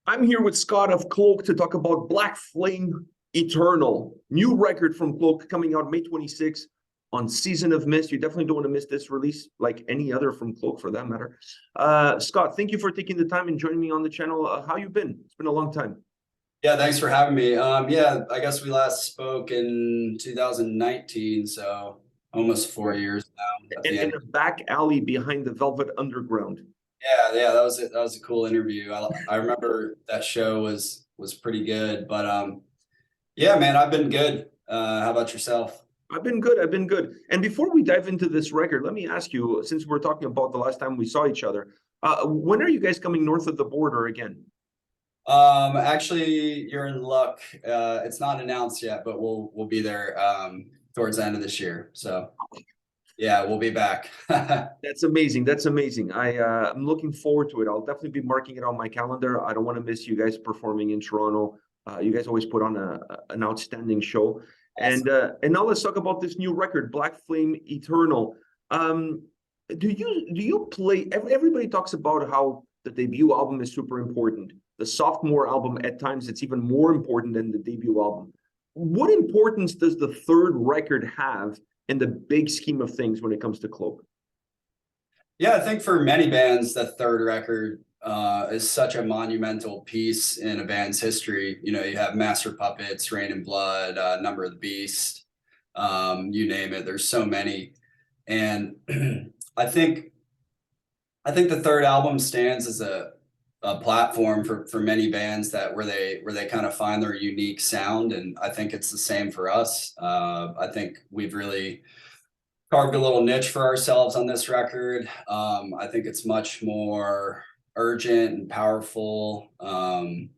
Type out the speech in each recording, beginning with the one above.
I'm here with Scott of Cloak to talk about Black Flame Eternal. New record from Cloak coming out May 26th on Season of Mist. You definitely don't want to miss this release, like any other from Cloak for that matter. Scott, thank you for taking the time and joining me on the channel. How you been? It's been a long time. Yeah, thanks for having me. Yeah, I guess we last spoke in 2019, so almost 4 years now at And the in end. the back alley behind the Velvet Underground. Yeah, that was it. That was a cool interview. I remember that show was pretty good, but yeah, man, I've been good. How about yourself? I've been good. I've been good. And before we dive into this record, let me ask you, since we're talking about the last time we saw each other, when are you guys coming north of the border again? Actually, you're in luck. It's not announced yet, but we'll be there towards the end of this year. So yeah, we'll be back. That's amazing. That's amazing. I'm looking forward to it. I'll definitely be marking it on my calendar. I don't want to miss you guys performing in Toronto. You guys always put on an outstanding show. Awesome. And now let's talk about this new record, Black Flame Eternal. Do you play? Everybody talks about how the debut album is super important. The sophomore album, at times, it's even more important than the debut album. What importance does the third record have in the big scheme of things when it comes to Cloak? Yeah, I think for many bands, the third record is such a monumental piece in a band's history. You know, you have Master Puppets, Rain and Blood, Number of the Beast, you name it. There's so many, and I think the third album stands as a platform for many bands that where they kind of find their unique sound, and I think it's the same for us. I think we've really carved a little niche for ourselves on this record. I think it's much more urgent and powerful. The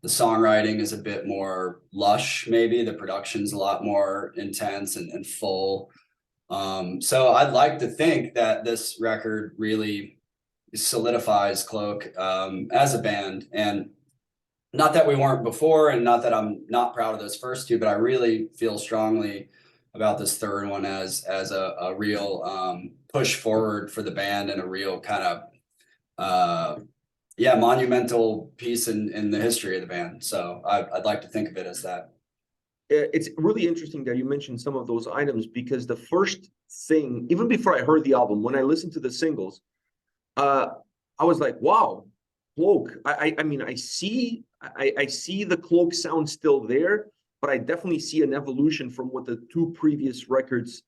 songwriting is a bit more lush, maybe. The production's a lot more intense and full. So I'd like to think that this record really solidifies Cloak as a band. And not that we weren't before, and not that I'm not proud of those first two, but I really feel strongly about this third one as a real push forward for the band and a real kind of yeah, monumental piece in the history of the band. So I'd like to think of it as that. It's really interesting that you mentioned some of those items because the first thing, even before I heard the album, when I listened to the singles, I was like, wow, Cloak. I mean, I see the Cloak sound still there, but I definitely see an evolution from what the two previous records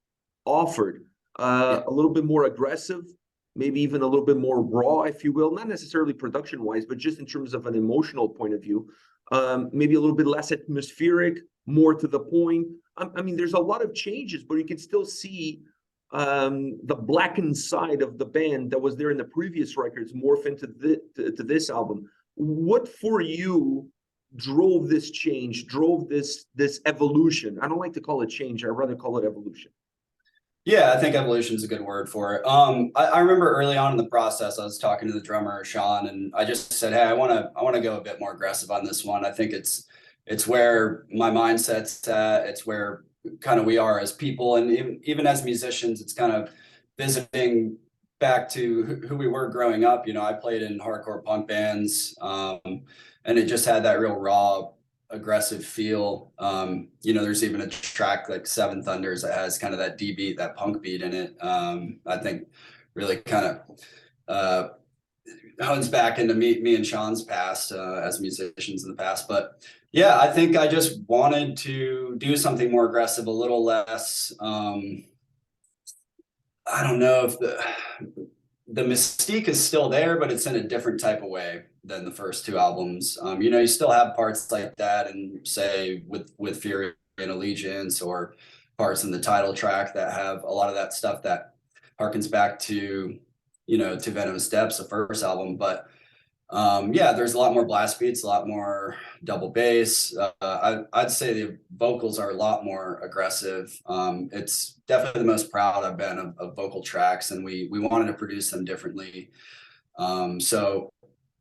offered. Yeah. A little bit more aggressive, maybe even a little bit more raw, if you will, not necessarily production-wise, but just in terms of an emotional point of view. Maybe a little bit less atmospheric, more to the point. I mean, there's a lot of changes, but you can still see the blackened side of the band that was there in the previous records morph into to this album. What for you drove this change, drove this evolution? I don't like to call it change. I'd rather call it evolution. Yeah, I think evolution is a good word for it. I remember early on in the process, I was talking to the drummer Sean, and I just said, "Hey, I want to go a bit more aggressive on this one. I think it's where my mindset's at. It's where kind of we are as people, and even as musicians, it's kind of visiting back to who we were growing up. You know, I played in hardcore punk bands, and it just had that real raw, aggressive feel. You know, there's even a track like Seven Thunders that has kind of that D beat, that punk beat in it. I think really kind of hones back into me and Sean's past as musicians in the past. But yeah, I think I just wanted to do something more aggressive, a little less. I don't know if the mystique is still there, but it's in a different type of way than the first two albums. You know, you still have parts like that, and say with Fury and Allegiance, or parts in the title track that have a lot of that stuff that harkens back to, you know, to Venom's Depths, the first album. But yeah, there's a lot more blast beats, a lot more double bass. I'd say the vocals are a lot more aggressive. It's definitely the most proud I've been of vocal tracks, and we wanted to produce them differently. So,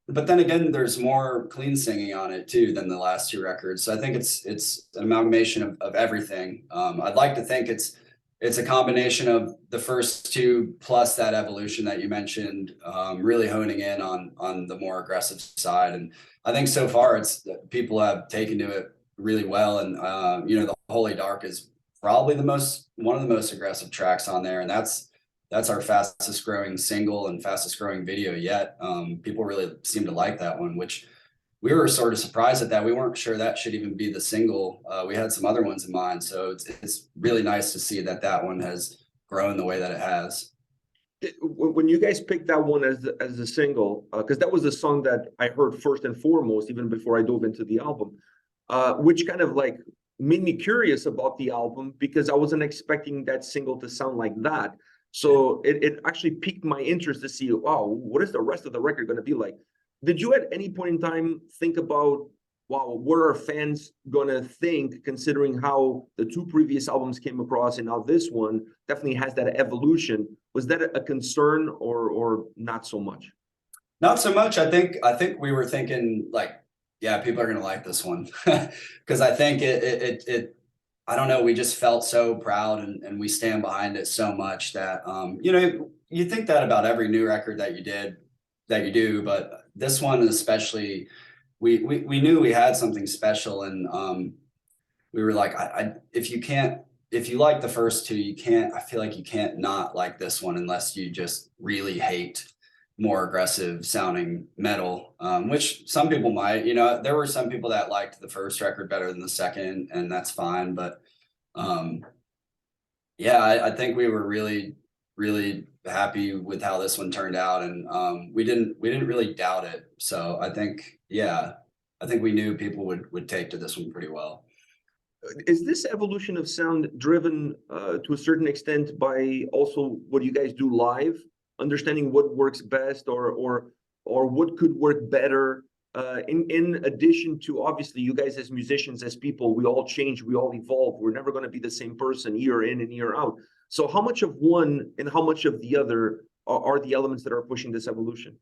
but then again, there's more clean singing on it too than the last two records. So I think it's an amalgamation of everything. I'd like to think it's a combination of the first two plus that evolution that you mentioned, really honing in on the more aggressive side. And I think so far it's people have taken to it really well. And the Holy Dark is probably one of the most aggressive tracks on there, and that's our fastest growing single and fastest growing video yet. People really seem to like that one, which we were sort of surprised at that. We weren't sure that should even be the single. We had some other ones in mind, so it's really nice to see that one has grown the way that it has. When you guys picked that one as a single, because that was the song that I heard first and foremost, even before I dove into the album, which kind of like made me curious about the album because I wasn't expecting that single to sound like that. So it actually piqued my interest to see, wow, what is the rest of the record going to be like? Did you at any point in time think about, wow, what are fans going to think, considering how the two previous albums came across and now this one definitely has that evolution? Was that a concern or not so much? Not so much. I think we were thinking like, yeah, people are going to like this one because I think it I don't know, we just felt so proud and we stand behind it so much that you think that about every new record that you do, but this one especially, we knew we had something special, and we were like, if you like the first two, I feel like you can't not like this one unless you just really hate more aggressive sounding metal, which some people might. There were some people that liked the first record better than the second, and that's fine. But I think we were really, really happy with how this one turned out, and we didn't really doubt it. So I think we knew people would take to this one pretty well. Is this evolution of sound driven to a certain extent by also what you guys do live, understanding what works best or what could work better? In addition to, obviously, you guys as musicians, as people, we all change, we all evolve. We're never going to be the same person year in and year out. So how much of one and how much of the other are the elements that are pushing this evolution?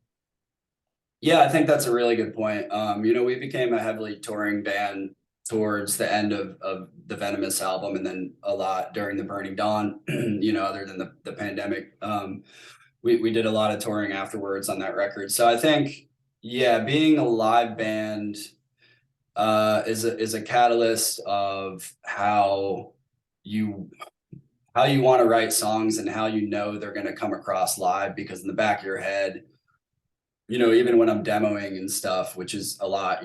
Yeah, I think that's a really good point. We became a heavily touring band towards the end of the Venomous album, and then a lot during the Burning Dawn, other than the pandemic. We did a lot of touring afterwards on that record. So I think, being a live band is a catalyst of how you want to write songs and how they're going to come across live, because in the back of your head, even when I'm demoing and stuff, which is a lot,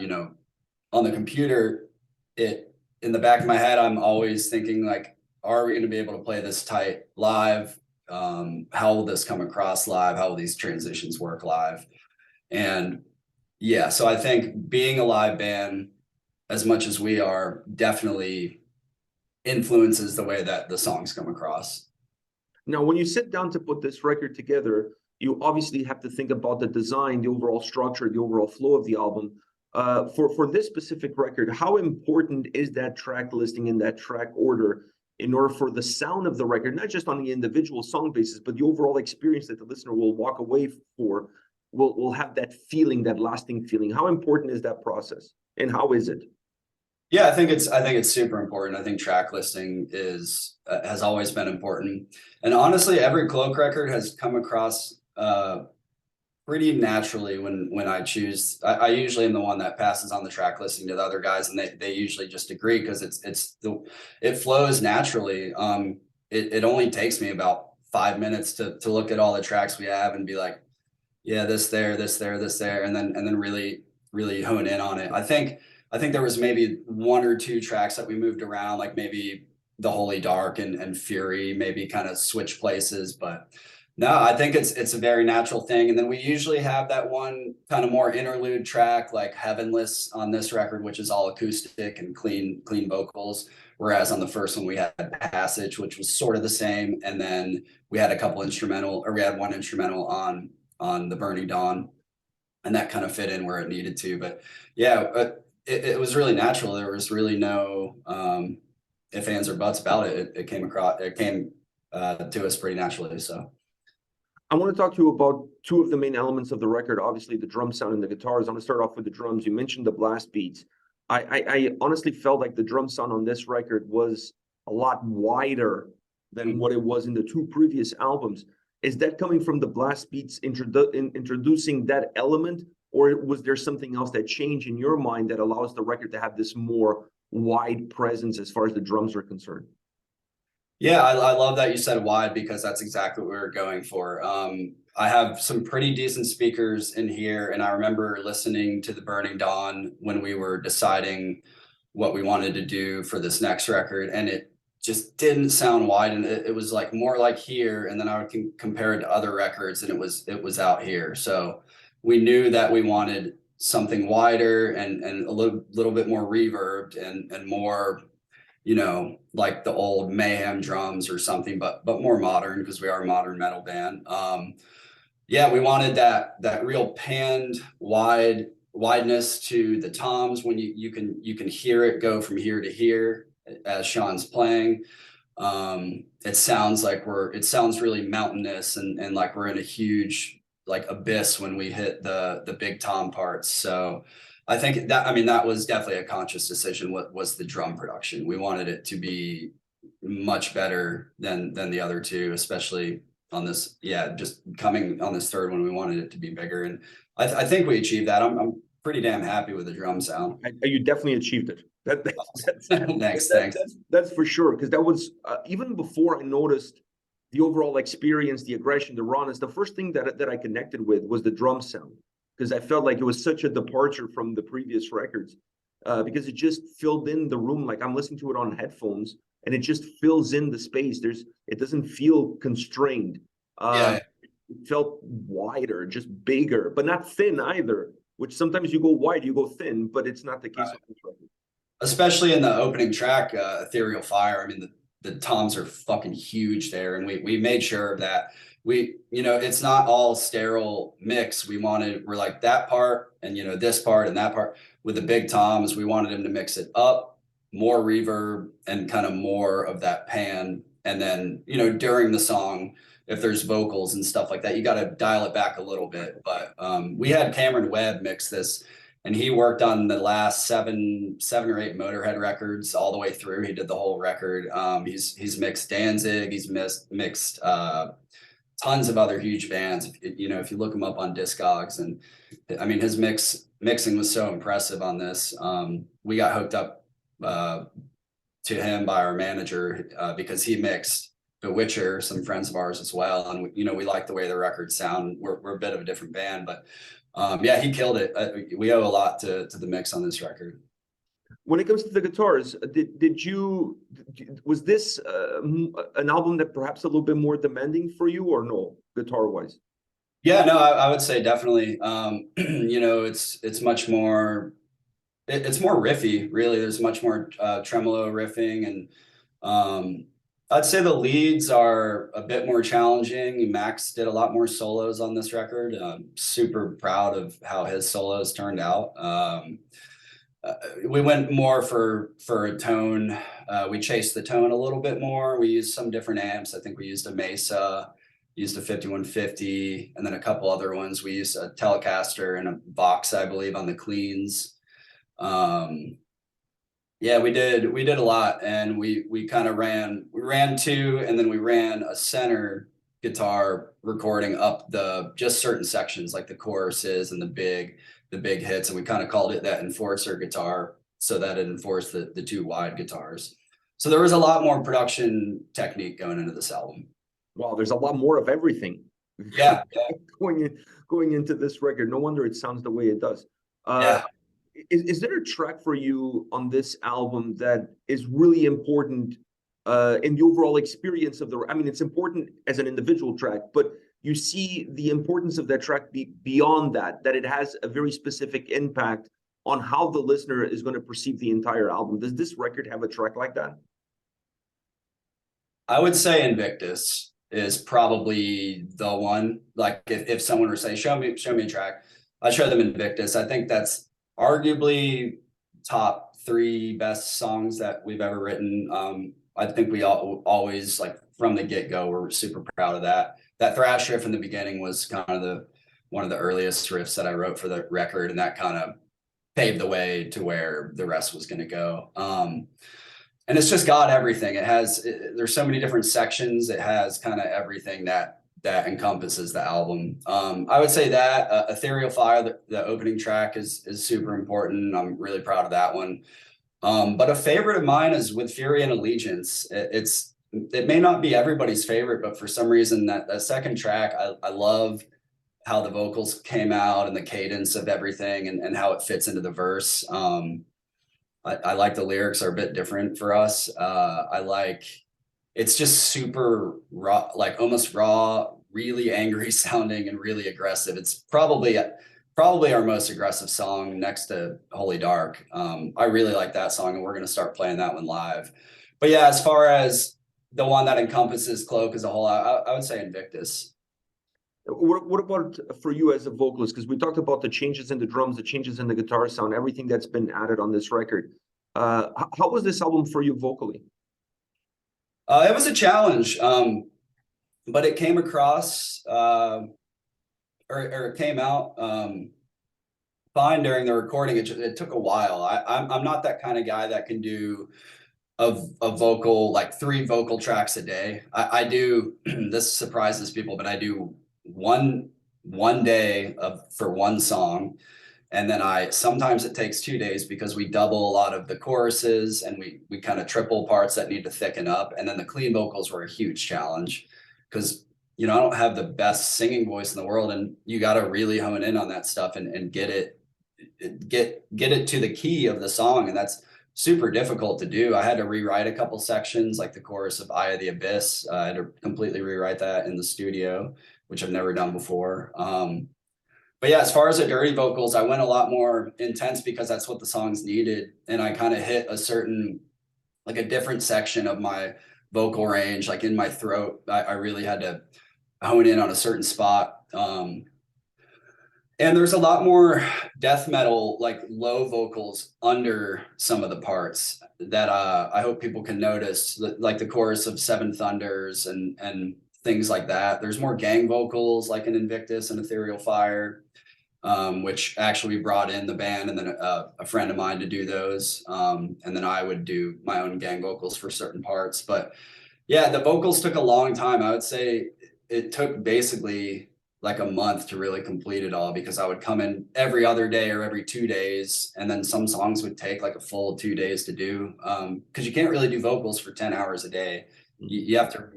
on the computer, in the back of my head, I'm always thinking like, are we going to be able to play this tight live? How will this come across live? How will these transitions work live? And so I think being a live band, as much as we are, definitely influences the way that the songs come across. Now, when you sit down to put this record together, you obviously have to think about the design, the overall structure, the overall flow of the album. For this specific record, how important is that track listing and that track order in order for the sound of the record, not just on the individual song basis, but the overall experience that the listener will walk away will have that feeling, that lasting feeling? How important is that process, and how is it? Yeah, I think it's super important. I think track listing has always been important, and honestly, every Cloak record has come across pretty naturally when I choose. I usually am the one that passes on the track listing to the other guys, and they usually just agree because it flows naturally. It only takes me about 5 minutes to look at all the tracks we have and be like, yeah, this there, and then really, really hone in on it. I think there was maybe one or two tracks that we moved around, like maybe the Holy Dark and Fury, maybe kind of switch places, but no, I think it's a very natural thing. And then we usually have that one kind of more interlude track, like Heavenless on this record, which is all acoustic and clean vocals. Whereas on the first one we had Passage, which was sort of the same. And then we had we had one instrumental on the Burning Dawn, and that kind of fit in where it needed to. But it was really natural. There was really no ifs, ands, or buts about it. It came to us pretty naturally. So I want to talk to you about two of the main elements of the record, obviously the drum sound and the guitars. I'm going to start off with the drums. You mentioned the blast beats. I honestly felt like the drum sound on this record was a lot wider than what it was in the two previous albums. Is that coming from the blast beats introducing that element, or was there something else that changed in your mind that allows the record to have this more wide presence as far as the drums are concerned? Yeah, I love that you said wide, because that's exactly what we were going for. I have some pretty decent speakers in here, and I remember listening to the Burning Dawn when we were deciding what we wanted to do for this next record, and it just didn't sound wide, and it was like more like here, and then I would compare it to other records, and it was out here. So we knew that we wanted something wider and a little bit more reverbed and more, like the old Mayhem drums or something, but more modern, because we are a modern metal band. Yeah, we wanted that real panned wideness to the toms when you can hear it go from here to here as Sean's playing. It sounds really mountainous and like we're in a huge like abyss when we hit the big tom parts. So I think that was definitely a conscious decision. What was the drum production? We wanted it to be much better than the other two, especially on this. Yeah, just coming on this third one, we wanted it to be bigger, and I think we achieved that. I'm pretty damn happy with the drum sound. You definitely achieved it. That's for sure, because that was even before I noticed the overall experience, the aggression, the rawness. The first thing that I connected with was the drum sound, because I felt like it was such a departure from the previous records, because it just filled in the room. Like I'm listening to it on headphones, and it just fills in the space. It doesn't feel constrained. Yeah. It felt wider, just bigger, but not thin either. Which sometimes you go wide, you go thin, but it's not the case on this record. Especially in the opening track, Ethereal Fire. I mean, the toms are fucking huge there, and we made sure that it's not all sterile mix. We're like that part and this part and that part with the big toms. We wanted him to mix it up, more reverb and kind of more of that pan. And then during the song, if there's vocals and stuff like that, you got to dial it back a little bit. But we had Cameron Webb mix this, and he worked on the last seven or eight Motorhead records all the way through. He did the whole record. He's mixed Danzig. He's mixed tons of other huge bands. If you look him up on Discogs, and I mean his mixing was so impressive on this. We got hooked up to him by our manager because he mixed The Witcher, some friends of ours as well, and we like the way the records sound. We're a bit of a different band, but yeah, he killed it. We owe a lot to the mix on this record. When it comes to the guitars, was this an album that perhaps a little bit more demanding for you, or no, guitar wise? Yeah, no, I would say definitely. It's much more. It's more riffy, really. There's much more tremolo riffing, and I'd say the leads are a bit more challenging. Max did a lot more solos on this record. I'm super proud of how his solos turned out. We went more for a tone. We chased the tone a little bit more. We used some different amps. I think we used a Mesa, used a 5150, and then a couple other ones. We used a Telecaster and a Vox, I believe, on the cleans. Yeah, we did a lot, and we kind of ran two, and then we ran a center guitar recording up just certain sections like the choruses and the big hits, and we kind of called it that enforcer guitar, so that it enforced the two wide guitars. So there was a lot more production technique going into this album. Wow, there's a lot more of everything. Yeah. going into this record. No wonder it sounds the way it does. Yeah. Is there a track for you on this album that is really important in the overall experience of I mean, it's important as an individual track, but you see the importance of that track beyond that it has a very specific impact on how the listener is going to perceive the entire album. Does this record have a track like that? I would say Invictus is probably the one. Like if someone were to say, show me a track, I'd show them Invictus. I think that's arguably top 3 best songs that we've ever written. I think we always, like from the get-go, we're super proud of that. That thrash riff in the beginning was kind of one of the earliest riffs that I wrote for the record, and that kind of paved the way to where the rest was going to go. and it's just got everything. There's so many different sections. It has kind of everything that encompasses the album. I would say that Ethereal Fire, the opening track is super important. I'm really proud of that one. But a favorite of mine is With Fury and Allegiance. It may not be everybody's favorite, but for some reason that second track, I love how the vocals came out and the cadence of everything and how it fits into the verse. I like the lyrics are a bit different for us. It's just super raw, like almost raw, really angry sounding and really aggressive. It's probably our most aggressive song next to Holy Dark. I really like that song, and we're going to start playing that one live. But yeah, as far as the one that encompasses Cloak as a whole, I would say Invictus. What about for you as a vocalist? Because we talked about the changes in the drums, the changes in the guitar sound, everything that's been added on this record. How was this album for you vocally? It was a challenge, but it came across or it came out fine during the recording. It took a while. I'm not that kind of guy that can do a vocal, like 3 vocal tracks a day. I do, this surprises people, but I do one day for one song. And then sometimes it takes 2 days because we double a lot of the choruses and we kind of triple parts that need to thicken up. And then the clean vocals were a huge challenge because, I don't have the best singing voice in the world, and you got to really hone in on that stuff and get it to the key of the song. And that's super difficult to do. I had to rewrite a couple sections, like the chorus of Eye of the Abyss. I had to completely rewrite that in the studio, which I've never done before. But yeah, as far as the dirty vocals, I went a lot more intense because that's what the songs needed. And I kind of hit a different section of my vocal range, like in my throat. I really had to hone in on a certain spot. And there's a lot more death metal, like low vocals under some of the parts that I hope people can notice, like the chorus of Seven Thunders and things like that. There's more gang vocals like in Invictus and Ethereal Fire, which actually we brought in the band and then a friend of mine to do those. And then I would do my own gang vocals for certain parts. But yeah, the vocals took a long time. I would say it took basically like a month to really complete it all, because I would come in every other day or every 2 days. And then some songs would take like a full 2 days to do. Cause you can't really do vocals for 10 hours a day. You have to,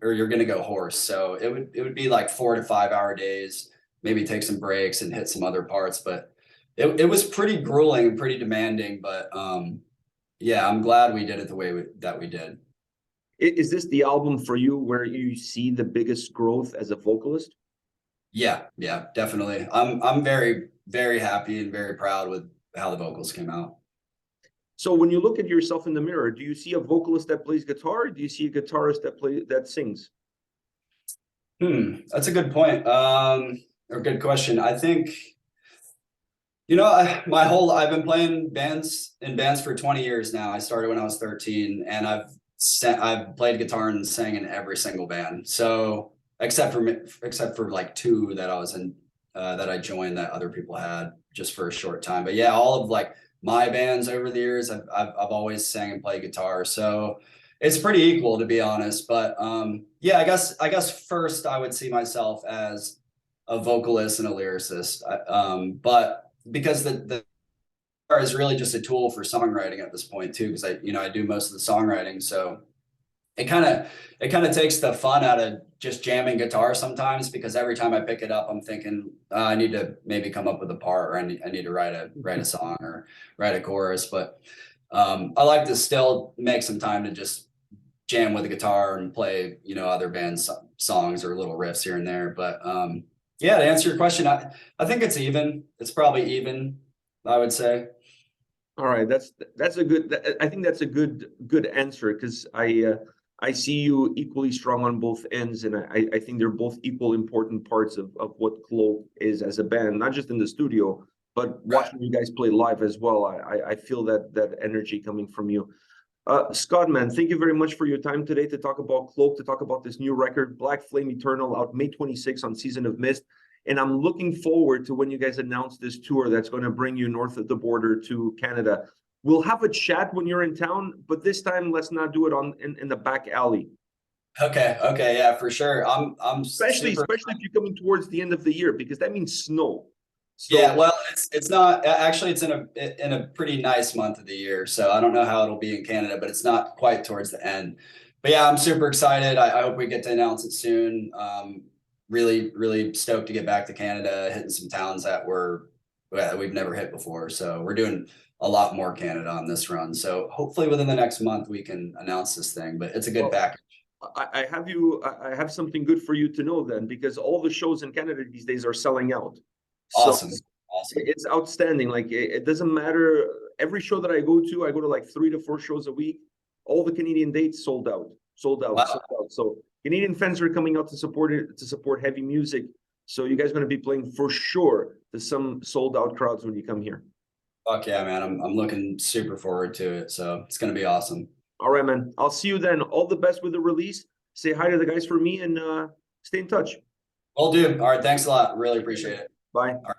or you're going to go hoarse. So it would be like 4 to 5 hour days, maybe take some breaks and hit some other parts. But it was pretty grueling and pretty demanding, but yeah, I'm glad we did it the way that we did. Is this the album for you where you see the biggest growth as a vocalist? Yeah, definitely. I'm very, very happy and very proud with how the vocals came out. So when you look at yourself in the mirror, do you see a vocalist that plays guitar, or do you see a guitarist that sings? That's a good point. Or good question. I think, I've been playing in bands for 20 years now. I started when I was 13, and I've played guitar and sang in every single band. So except for like 2 that I was in, that I joined that other people had just for a short time. But yeah, all of like my bands over the years, I've always sang and played guitar. So it's pretty equal, to be honest. But yeah, I guess first I would see myself as a vocalist and a lyricist. But because the guitar is really just a tool for songwriting at this point too, because I do most of the songwriting. So it kind of takes the fun out of just jamming guitar sometimes, because every time I pick it up, I'm thinking I need to maybe come up with a part, or I need to write a song or write a chorus. But I like to still make some time to just jam with the guitar and play, other bands' songs or little riffs here and there. But yeah, to answer your question, I think it's even. It's probably even, I would say. All right, that's a good. I think that's a good answer, because I see you equally strong on both ends, and I think they're both equal important parts of what Cloak is as a band, not just in the studio, but watching you guys play live as well. I feel that energy coming from you. Scott, man, thank you very much for your time today to talk about Cloak, to talk about this new record, Black Flame Eternal, out May 26th on Season of Mist. And I'm looking forward to when you guys announce this tour that's going to bring you north of the border to Canada. We'll have a chat when you're in town, but this time let's not do it in the back alley. Okay, yeah, for sure. I'm Especially super. if you're coming towards the end of the year, because that means snow. So Yeah, well, it's not actually, it's in a pretty nice month of the year, so I don't know how it'll be in Canada, but it's not quite towards the end. But yeah, I'm super excited. I hope we get to announce it soon. Really stoked to get back to Canada, hitting some towns that we've never hit before. So we're doing a lot more Canada on this run. So hopefully within the next month we can announce this thing. But it's a good package. I have something good for you to know then, because all the shows in Canada these days are selling out. Awesome. So Awesome. it's outstanding. Like it doesn't matter. Every show that I go to like 3 to 4 shows a week. All the Canadian dates sold out. Wow. So Canadian fans are coming out to support it, to support heavy music. So you guys are going to be playing for sure to some sold out crowds when you come here. Fuck yeah, man. I'm looking super forward to it. So it's gonna be awesome. All right, man. I'll see you then. All the best with the release. Say hi to the guys for me and stay in touch. Will do. All right, thanks a lot. Really appreciate it. Bye. All right.